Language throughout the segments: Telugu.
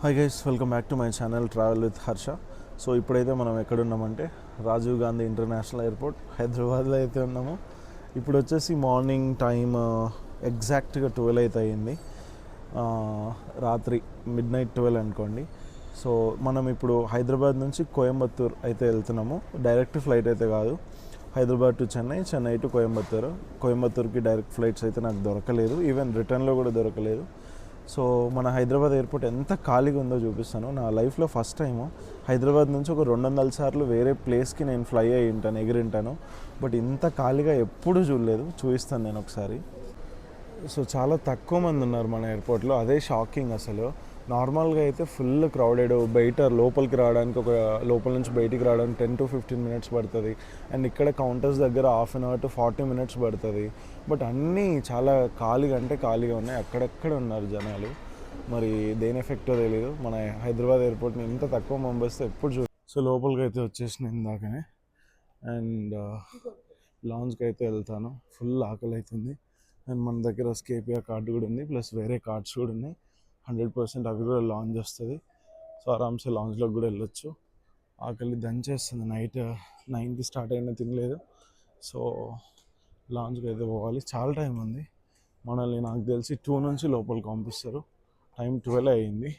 Hi guys, welcome back to my channel travel with Harsha. So ఇప్పుడైతే మనం ఎక్కడున్నామంటే రాజీవ్ గాంధీ ఇంటర్నేషనల్ ఎయిర్పోర్ట్ హైదరాబాద్లో అయితే ఉన్నాము. ఇప్పుడు వచ్చేసి మార్నింగ్ టైం ఎగ్జాక్ట్గా 12 అయితే అయ్యింది. రాత్రి మిడ్ నైట్ 12 అనుకోండి. సో మనం ఇప్పుడు హైదరాబాద్ నుంచి కోయంబత్తూర్ అయితే వెళ్తున్నాము. డైరెక్ట్ ఫ్లైట్ అయితే కాదు, హైదరాబాద్ టు చెన్నై, చెన్నై టు కోయంబత్తూర్. కోయంబత్తూర్కి డైరెక్ట్ ఫ్లైట్స్ అయితే నాకు దొరకలేదు, ఈవెన్ రిటర్న్లో కూడా దొరకలేదు. సో మన హైదరాబాద్ ఎయిర్పోర్ట్ ఎంత ఖాళీగా ఉందో చూపిస్తాను. నా లైఫ్లో ఫస్ట్ టైము హైదరాబాద్ నుంచి ఒక 200 సార్లు వేరే ప్లేస్కి నేను ఫ్లై అయ్యి ఉంటాను, ఎగిరింటాను. బట్ ఇంత ఖాళీగా ఎప్పుడూ చూడలేదు. చూపిస్తాను నేను ఒకసారి. సో చాలా తక్కువ మంది ఉన్నారు మన ఎయిర్పోర్ట్లో, అదే షాకింగ్ అసలు. నార్మల్గా అయితే ఫుల్ క్రౌడెడ్, బయట లోపలికి రావడానికి లోపల నుంచి బయటికి రావడానికి 10 to 15 minutes పడుతుంది. అండ్ ఇక్కడ కౌంటర్స్ దగ్గర 1/2 hour to 40 minutes పడుతుంది. బట్ అన్నీ చాలా ఖాళీగా అంటే ఖాళీగా ఉన్నాయి, అక్కడక్కడ ఉన్నారు జనాలు. మరి దేని ఎఫెక్టో తెలియదు, మన హైదరాబాద్ ఎయిర్పోర్ట్ని ఇంత తక్కువ మెంబర్స్తో ఎప్పుడు సో లోపలికి అయితే వచ్చేసిన ఇందాకనే. అండ్ లాంజ్కి అయితే వెళ్తాను. ఫుల్ ఆకలి అవుతుంది. అండ్ మన దగ్గర స్కేపియా కార్డు కూడా ఉంది, ప్లస్ వేరే కార్డ్స్ కూడా ఉన్నాయి. 100% అవి కూడా లాంచ్ వస్తుంది. సో ఆరామ్సే లాంచ్లోకి కూడా వెళ్ళొచ్చు. ఆకలి దంచేస్తుంది. నైట్ 9కి స్టార్ట్ అయినా తినలేదు. సో లాంచ్కి అయితే పోవాలి. చాలా టైం ఉంది. మనల్ని నాకు తెలిసి 2 నుంచి లోపలికి పంపిస్తారు. టైం 12 అయ్యింది.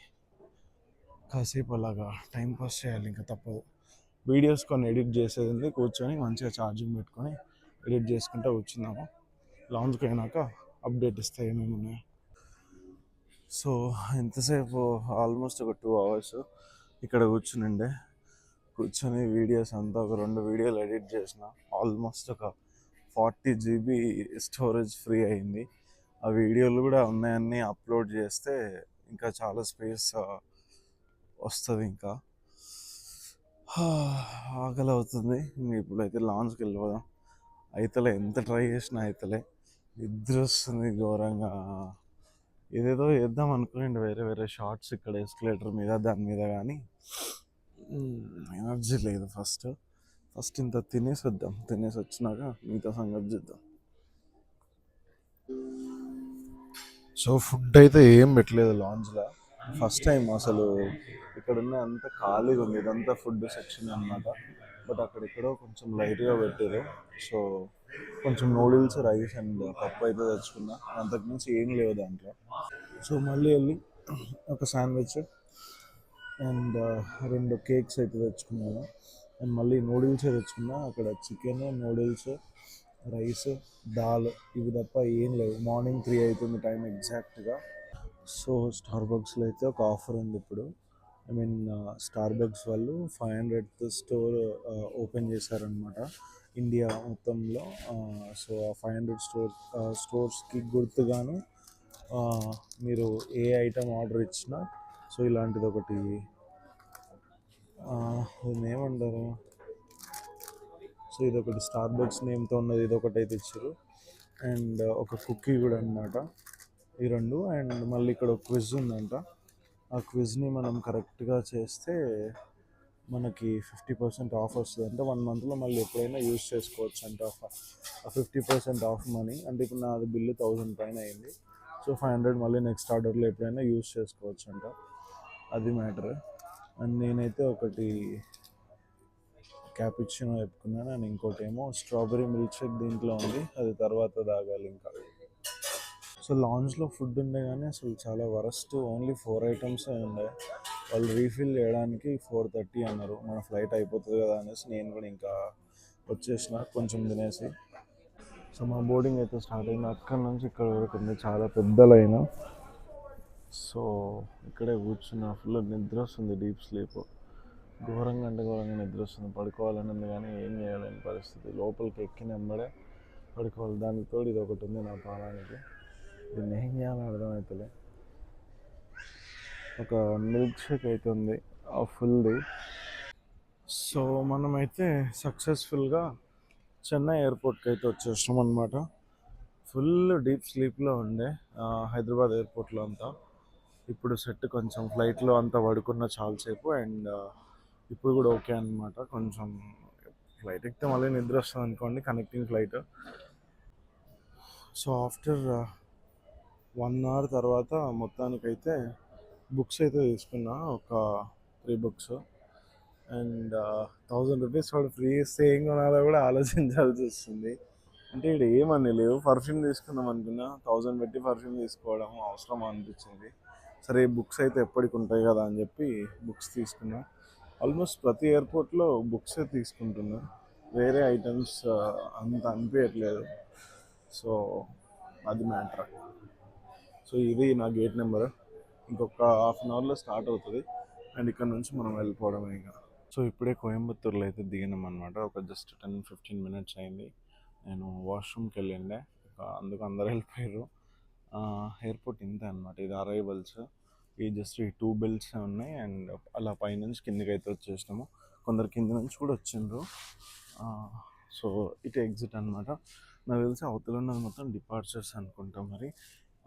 కాసేపు అలాగా టైం పాస్ చేయాలి, ఇంకా తప్పదు. వీడియోస్ కొన్ని ఎడిట్ చేసేది ఉంది, కూర్చొని మంచిగా ఛార్జింగ్ పెట్టుకొని ఎడిట్ చేసుకుంటూ కూర్చున్నాము. లాంచ్కి అయినాక అప్డేట్ ఇస్తాయి ఏమేమి ఉన్నాయో. సో ఎంతసేపు, ఆల్మోస్ట్ ఒక 2 hours ఇక్కడ కూర్చొని వీడియోస్ అంతా ఒక 2 వీడియోలు ఎడిట్ చేసిన. ఆల్మోస్ట్ ఒక 40 GB స్టోరేజ్ ఫ్రీ అయింది. ఆ వీడియోలు కూడా ఉన్నాయన్నీ అప్లోడ్ చేస్తే ఇంకా చాలా స్పేస్ వస్తుంది. ఇంకా ఆకలి అవుతుంది. ఇప్పుడైతే లాంచ్కి వెళ్ళిపోదాం. అయితలే, ఎంత ట్రై చేసినా అయితలే. నిద్ర వస్తుంది ఘోరంగా. ఏదేదో వేద్దాం అనుకోండి, వేరే వేరే షార్ట్స్ ఇక్కడ ఎస్కలేటర్ మీద దాని మీద, కానీ ఎనర్జీ లేదు. ఫస్ట్ ఇంత తినేసి వద్దాం. తినేసి వచ్చినాక మిగతా సంగతి చూద్దాం. సో ఫుడ్ అయితే ఏం పెట్టలేదు లాంచ్లో. ఫస్ట్ టైం అసలు ఇక్కడ ఉన్న అంత ఖాళీగా ఉంది. ఇదంతా ఫుడ్ సెక్షన్ అనమాట. బట్ అక్కడెక్కడో కొంచెం లైట్గా పెట్టారు. సో కొంచెం నూడిల్స్, రైస్ అండ్ పప్పు అయితే తెచ్చుకున్నా. అంతకుమించి ఏం లేవు దాంట్లో. సో మళ్ళీ వెళ్ళి ఒక శాండ్విచ్ అండ్ 2 కేక్స్ అయితే తెచ్చుకున్నాను. అండ్ మళ్ళీ నూడిల్స్ తెచ్చుకున్నా. అక్కడ చికెన్, నూడిల్స్, రైస్, దాల్, ఇవి తప్ప ఏం లేవు. మార్నింగ్ 3 అవుతుంది టైం ఎగ్జాక్ట్గా. సో స్టార్బక్స్లో అయితే ఒక ఆఫర్ ఉంది ఇప్పుడు. స్టార్బక్స్ వాళ్ళు 500th స్టోర్ ఓపెన్ చేశారనమాట ఇండియా మొత్తంలో. సో ఆ 500 స్టోర్స్కి గుర్తుగాను మీరు ఏ ఐటమ్ ఆర్డర్ ఇచ్చినా, సో ఇలాంటిది ఒకటి, దీన్ని ఏమంటారు, సో ఇదొకటి స్టార్బక్స్ నేమ్తో ఉన్నది, ఇదొకటి అయితే ఇచ్చారు. అండ్ ఒక కుకీ కూడా అనమాట, ఈ 2. అండ్ మళ్ళీ ఇక్కడ ఒక క్విజ్ ఉందంట. ఆ క్విజ్ని మనం కరెక్ట్గా చేస్తే మనకి 50% ఆఫ్ వస్తుంది. అంటే 1 monthలో మళ్ళీ ఎప్పుడైనా యూజ్ చేసుకోవచ్చు అంట. ఆ 50% ఆఫ్ మనీ అంటే ఇప్పుడు నాది బిల్లు 1000 పైన అయింది. సో 500 మళ్ళీ నెక్స్ట్ ఆర్డర్లో ఎప్పుడైనా యూజ్ చేసుకోవచ్చు అంట. అది మ్యాటర్. అండ్ నేనైతే ఒకటి క్యాపుచినో చెప్పుకున్నాను. అండ్ ఇంకోటి ఏమో స్ట్రాబెరీ మిల్క్ షేక్ దీంట్లో ఉంది, అది తర్వాత తాగాలి ఇంకా. సో లాంచ్లో ఫుడ్ ఉండే కానీ అసలు చాలా వరస్ట్. ఓన్లీ 4 items ఉండే. వాళ్ళు రీఫిల్ చేయడానికి 4:30 అన్నారు. మన ఫ్లైట్ అయిపోతుంది కదా అనేసి నేను కూడా ఇంకా వచ్చేసిన కొంచెం తినేసి. సో మా బోర్డింగ్ అయితే స్టార్ట్ అయింది. అక్కడి నుంచి ఇక్కడ వరకు ఉంది, చాలా పెద్ద లైన్. సో ఇక్కడే కూర్చున్న. ఫుల్ నిద్ర వస్తుంది, డీప్ స్లీప్. ఘోరంగా అంటే ఘోరంగా నిద్ర వస్తుంది. పడుకోవాలని ఉంది కానీ ఏం చేయలేని పరిస్థితి. లోపలికి ఎక్కిన వెంబడే పడుకోవాలి. దానికి తోడు ఇది ఒకటి ఉంది నా పానానికి. దీన్ని ఏం చేయాలో అర్థమవుతలే. ఒక మిల్క్ షేక్ అయితే ఉంది ఫుల్ది. సో మనమైతే సక్సెస్ఫుల్గా చెన్నై ఎయిర్పోర్ట్కి అయితే వచ్చేసాం అనమాట. ఫుల్ డీప్ స్లీప్లో ఉండే హైదరాబాద్ ఎయిర్పోర్ట్లో అంతా. ఇప్పుడు సెట్ కొంచెం ఫ్లైట్లో అంతా పడుకున్న చాలాసేపు. అండ్ ఇప్పుడు కూడా ఓకే అనమాట. కొంచెం ఫ్లైట్ ఎక్కితే మళ్ళీ నిద్ర వస్తుంది అనుకోండి, connecting flight. So after 1 hour తర్వాత మొత్తానికైతే బుక్స్ అయితే తీసుకున్నా ఒక 3 బుక్స్. అండ్ 1000 రూపీస్ వాడు ఫ్రీ ఇస్తే ఏం కొనాలో కూడా ఆలోచించాల్సి వస్తుంది. అంటే ఇక్కడ ఏమని లేవు. పర్ఫ్యూమ్ తీసుకుందాం అనుకున్నా, 1000 పెట్టి పర్ఫ్యూమ్ తీసుకోవడం అవసరం అనిపించింది. సరే బుక్స్ అయితే ఎప్పటికి ఉంటాయి కదా అని చెప్పి బుక్స్ తీసుకున్నా. ఆల్మోస్ట్ ప్రతి ఎయిర్పోర్ట్లో బుక్సే తీసుకుంటున్నా, వేరే ఐటమ్స్ అంత అనిపించట్లేదు. సో అది మ్యాటర్. సో ఇది నా గేట్ నెంబర్. ఇంకొక హాఫ్ అన్ అవర్లో స్టార్ట్ అవుతుంది అండ్ ఇక్కడ నుంచి మనం వెళ్ళిపోవడమే ఇక. సో ఇప్పుడే కోయంబత్తూర్లో అయితే దిగినాం అనమాట. ఒక జస్ట్ 10-15 మినిట్స్ అయింది. నేను వాష్రూమ్కి వెళ్ళిండే, అందుకు అందరు వెళ్ళిపోయారు. ఎయిర్పోర్ట్ ఇంతే అనమాట. ఇది అరైవల్స్. ఈ జస్ట్ ఈ 2 బెల్ట్స్ ఉన్నాయి అండ్ అలా పైనుంచి కిందకి అయితే వచ్చేసినాము. కొందరు కింద నుంచి కూడా వచ్చిండ్రు. సో ఇటు ఎగ్జిట్ అనమాట. నాకు తెలిసి అవతల ఉన్నది మొత్తం డిపార్చర్స్ అనుకుంటాం. మరి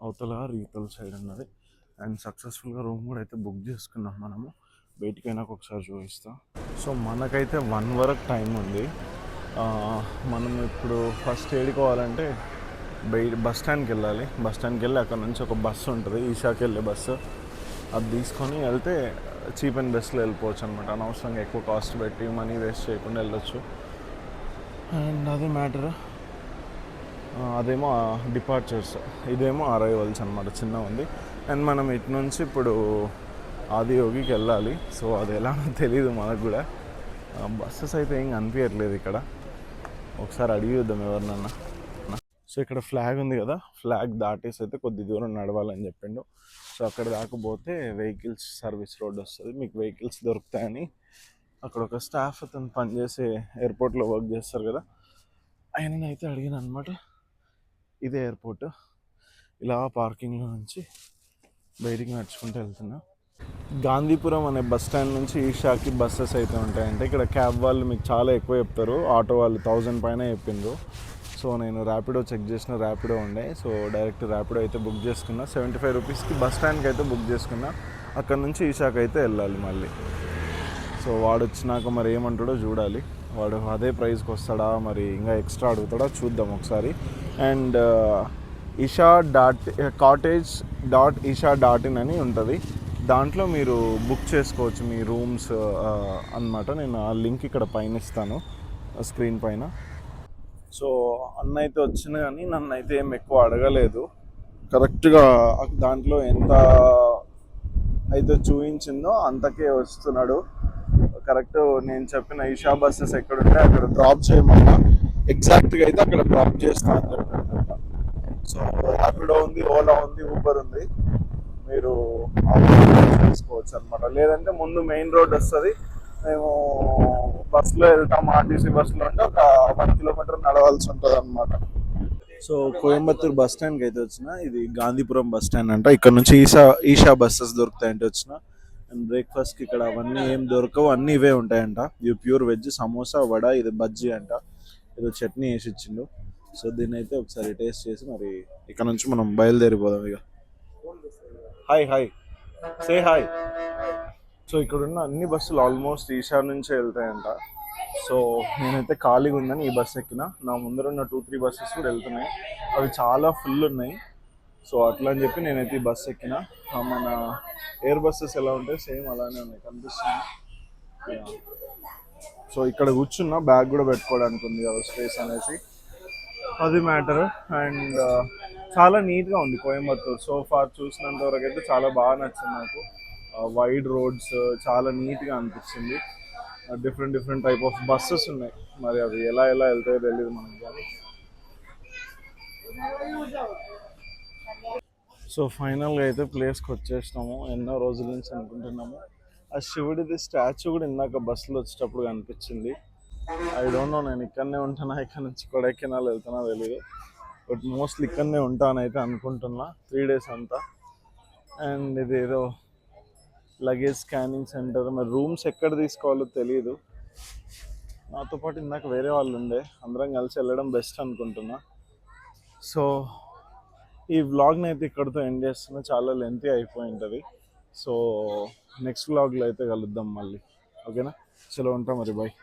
అవతల రీతల్ సైడ్ ఉన్నది. అండ్ సక్సెస్ఫుల్గా రూమ్ కూడా అయితే బుక్ చేసుకున్నాం మనము. బయటికి అయినాక ఒకసారి చూపిస్తాం. సో మనకైతే 1 వరకు టైం ఉంది. మనం ఇప్పుడు ఫస్ట్ ఏడుకోవాలంటే బస్ స్టాండ్కి వెళ్ళాలి. బస్ స్టాండ్కి వెళ్ళి అక్కడ నుంచి ఒక బస్సు ఉంటుంది, ఈషాకి వెళ్ళే బస్సు. అది తీసుకొని వెళ్తే చీప్ అండ్ బెస్ట్లో వెళ్ళిపోవచ్చు అనమాట. అనవసరంగా ఎక్కువ కాస్ట్ పెట్టి మనీ వేస్ట్ చేయకుండా వెళ్ళొచ్చు. అండ్ అది మ్యాటర్. అదేమో డిపార్చర్స్, ఇదేమో అరైవల్స్ అనమాట. చిన్నగా ఉంది. అండ్ మనం ఇటు నుంచి ఇప్పుడు ఆదియోగికి వెళ్ళాలి. సో అది ఎలానో తెలీదు మనకు కూడా. బస్సెస్ అయితే ఏం కనిపించట్లేదు ఇక్కడ. ఒకసారి అడిగి చూద్దాం ఎవరినన్నా. సో ఇక్కడ ఫ్లాగ్ ఉంది కదా, ఫ్లాగ్ దాటేసి అయితే కొద్ది దూరం నడవాలని చెప్పిండు. సో అక్కడ దాకపోతే వెహికల్స్ సర్వీస్ రోడ్ వస్తుంది, మీకు వెహికల్స్ దొరుకుతాయని అక్కడ ఒక స్టాఫ్ అతను పనిచేసే ఎయిర్పోర్ట్లో వర్క్ చేస్తారు కదా, ఆయననైతే అడిగిన అనమాట. ఇదే ఎయిర్పోర్ట్. ఇలా పార్కింగ్లో నుంచి బయటికి నడుచుకుంటూ వెళ్తున్నా. గాంధీపురం అనే బస్ స్టాండ్ నుంచి ఈషాకి బస్సెస్ అయితే ఉంటాయంటే ఇక్కడ క్యాబ్ వాళ్ళు మీకు చాలా ఎక్కువ చెప్తారు. ఆటో వాళ్ళు 1000 పైన చెప్పిండ్రు. సో నేను ర్యాపిడో చెక్ చేసిన, ర్యాపిడో ఉండే. సో డైరెక్ట్ ర్యాపిడో అయితే బుక్ చేసుకున్నా. 75 రూపీస్కి బస్ స్టాండ్కి అయితే బుక్ చేసుకున్నా. అక్కడ నుంచి ఈషాకి అయితే వెళ్ళాలి మళ్ళీ. సో వాడు వచ్చినాక మరి ఏమంటాడో చూడాలి. వాడు అదే ప్రైస్కి వస్తాడా, మరి ఇంకా ఎక్స్ట్రా అడుగుతాడా చూద్దాం ఒకసారి. అండ్ isha.cottage.isha.in అని ఉంటుంది. దాంట్లో మీరు బుక్ చేసుకోవచ్చు మీ రూమ్స్ అన్నమాట. నేను ఆ లింక్ ఇక్కడ పైన ఇస్తాను స్క్రీన్ పైన. సో అన్న అయితే వచ్చింది కానీ నన్ను అయితే ఏం ఎక్కువ అడగలేదు. కరెక్ట్గా దాంట్లో ఎంత అయితే చూపించిందో అంతకే వస్తున్నాడు. కరెక్ట్ నేను చెప్పిన ఈషా బస్సెస్ ఎక్కడుంటే అక్కడ డ్రాప్ చేయమన్నా ఎగ్జాక్ట్గా అయితే అక్కడ డ్రాప్ చేస్తా అని చెప్పాను. సో ర్యాపిడో ఉంది, ఓలా ఉంది, ఊబర్ ఉంది. మీరు తీసుకోవచ్చు అనమాట. లేదంటే ముందు మెయిన్ రోడ్ వస్తుంది, మేము బస్సులో వెళ్తాం. ఆర్టీసీ బస్సులో అంటే ఒక 1 కిలోమీటర్ నడవాల్సి ఉంటుంది అనమాట. సో కోయంబత్తూర్ బస్ స్టాండ్కి అయితే వచ్చిన. ఇది గాంధీపురం బస్ స్టాండ్ అంట. ఇక్కడ నుంచి ఈషా బస్సెస్ దొరుకుతాయంటే వచ్చిన. అండ్ బ్రేక్ఫాస్ట్కి ఇక్కడ అవన్నీ ఏం దొరకవు, అన్నీ ఇవే ఉంటాయంట. ఇవి ప్యూర్ వెజ్. సమోసా, వడ, ఇది బజ్జీ అంట. ఏదో చట్నీ వేసి ఇచ్చిండు. సో దీన్ని అయితే ఒకసారి టేస్ట్ చేసి మరి ఇక్కడ నుంచి మనం బయలుదేరిపోదాం ఇక. Hi hi, say hi. So ఇక్కడున్న అన్ని బస్సులు ఆల్మోస్ట్ ఈషా నుంచే వెళ్తాయంట. సో నేనైతే ఖాళీగా ఉందని ఈ బస్సు ఎక్కిన. నా ముందర ఉన్న 2-3 బస్సెస్ కూడా వెళ్తున్నాయి, అవి చాలా ఫుల్ ఉన్నాయి. సో అట్లా అని చెప్పి నేనైతే ఈ బస్సు ఎక్కిన. మన ఎయిర్ బస్సెస్ ఎలా ఉంటాయి సేమ్ అలానే ఉన్నాయి, కనిపిస్తుంది. సో ఇక్కడ కూర్చున్నా, బ్యాగ్ కూడా పెట్టుకోవడానికి ఉంది కదా స్పేస్ అనేసి, అది మ్యాటర్. అండ్ చాలా నీట్గా ఉంది కోయంబత్తూర్. సో ఫార్ చూసినంత వరకు అయితే చాలా బాగా నచ్చింది నాకు. వైడ్ రోడ్స్, చాలా నీట్గా అనిపించింది. డిఫరెంట్ టైప్ ఆఫ్ బస్సెస్ ఉన్నాయి. మరి అవి ఎలా వెళ్తాయో తెలియదు మనకి కానీ. సో ఫైనల్గా అయితే ప్లేస్కి వచ్చేసినాము. ఎన్నో రోజుల నుంచి అనుకుంటున్నాము. ఆ శివుడిది స్టాచ్యూ కూడా ఇందాక బస్సులో వచ్చేటప్పుడు కనిపించింది. ఐ డోంట్ నో నేను ఇక్కడనే ఉంటానా, ఇక్కడ నుంచి కొడైకెనాల్ వెళ్తున్నా తెలియదు. బట్ మోస్ట్లీ ఇక్కడనే ఉంటానైతే అనుకుంటున్నా 3 days అంతా. అండ్ ఇదేదో లగేజ్ స్కానింగ్ సెంటర్. మరి రూమ్స్ ఎక్కడ తీసుకోవాలో తెలియదు. నాతో పాటు ఇందాక వేరే వాళ్ళు ఉండే, అందరం కలిసి వెళ్ళడం బెస్ట్ అనుకుంటున్నా. సో ఈ వ్లాగ్ని అయితే ఇక్కడితో ఎండ్ చేస్తున్నా. చాలా లెంతీ అయిపోయి ఉంటుంది. సో నెక్స్ట్ వ్లాగ్లో అయితే కలుద్దాం మళ్ళీ. ఓకేనా? చలో ఉంటాం మరి, బాయ్.